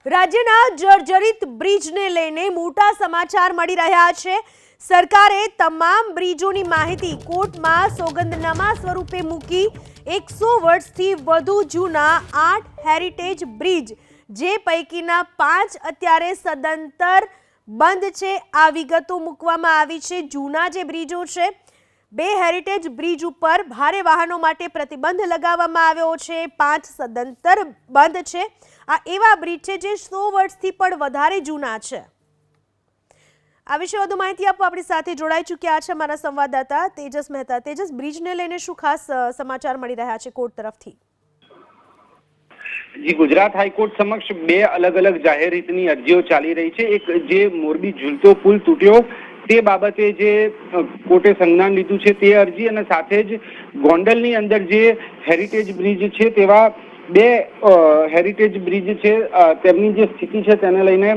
રાજ્યના જર્જરિત બ્રિજને લઈને મોટા સમાચાર મળી રહ્યા છે। સરકારે તમામ બ્રિજોની માહિતી કોર્ટમાં સોગંદનામા સ્વરૂપે મૂકી। 100 વર્ષથી વધુ જૂના 8 હેરિટેજ બ્રિજ, જે પૈકીના 5 અત્યારે સદંતર બંધ છે। આ વિગતો મૂકવામાં આવી છે। જૂના જે બ્રિજો છે, 2 હેરિટેજ બ્રિજ ઉપર ભારે વાહનો માટે પ્રતિબંધ લગાવવામાં આવ્યો છે, 5 સદંતર બંધ છે। આ એવા બ્રિજ છે જે 100 વર્ષથી પણ વધારે જૂના છે। આ વિશે વધુ માહિતી આપવા આપણી સાથે જોડાઈ ચૂક્યા છે અમારા સંવાદદાતા તેજસ મહેતા। તેજસ, બ્રિજને લઈને શું ખાસ સમાચાર મળી રહ્યા છે કોર્ટ તરફથી? જી, ગુજરાત હાઈકોર્ટ સમક્ષ 2 અલગ અલગ જાહેર હિતની અરજીઓ ચાલી રહી છે। એક જે મોરબી ઝૂલતો પુલ તૂટ્યો તે બાબતે જે કોર્ટે સંજ્ઞાન લીધું છે તે અરજી, અને સાથે જ ગોંડલની અંદર જે હેરિટેજ બ્રિજ છે તેવા 2 હેરિટેજ બ્રિજ છે તેમની જે સ્થિતિ છે તેને લઈને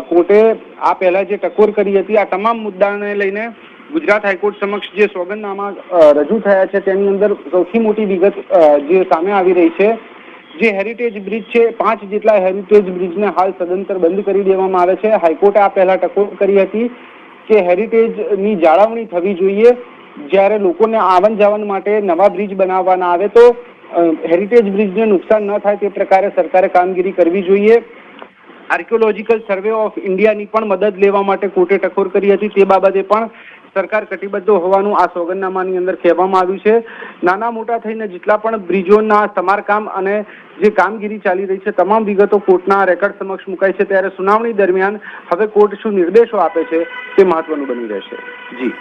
કોર્ટે આ પહેલા જે ટકોર કરી હતી, આ તમામ મુદ્દાને લઈને ગુજરાત હાઈકોર્ટ સમક્ષ જે સોગંદનામા રજૂ થયા છે તેની અંદર સૌથી મોટી વિગત જે સામે આવી રહી છે, જે હેરિટેજ બ્રિજ છે 5 જેટલા હેરિટેજ બ્રિજને હાલ સદંતર બંધ કરી દેવામાં આવે છે। હાઈકોર્ટે આ પહેલા ટકોર કરી હતી કે હેરિટેજની જાળવણી થવી જોઈએ। જ્યારે લોકોને આવન જાવન માટે નવા બ્રિજ બનાવવાના આવે તો હેરિટેજ બ્રિજને નુકસાન ન થાય તે પ્રકારે સરકારે કામગીરી કરવી જોઈએ। આર્કિયોલોજીકલ સર્વે ઓફ ઇન્ડિયાની પણ મદદ લેવા માટે કોર્ટે ટકોર કરી હતી। તે બાબતે પણ સરકાર કટિબદ્ધ હોવાનું આ સોગંદનામાની અંદર કહેવામાં આવ્યું છે। નાના મોટા થઈને જેટલા પણ બ્રિજોના સમારકામ અને જે કામગીરી ચાલી રહી છે તમામ વિગતો કોર્ટના રેકોર્ડ સમક્ષ મુકાઈ છે। ત્યારે સુનાવણી દરમિયાન હવે કોર્ટ શું નિર્દેશો આપે છે તે મહત્વનું બની રહેશે। જી।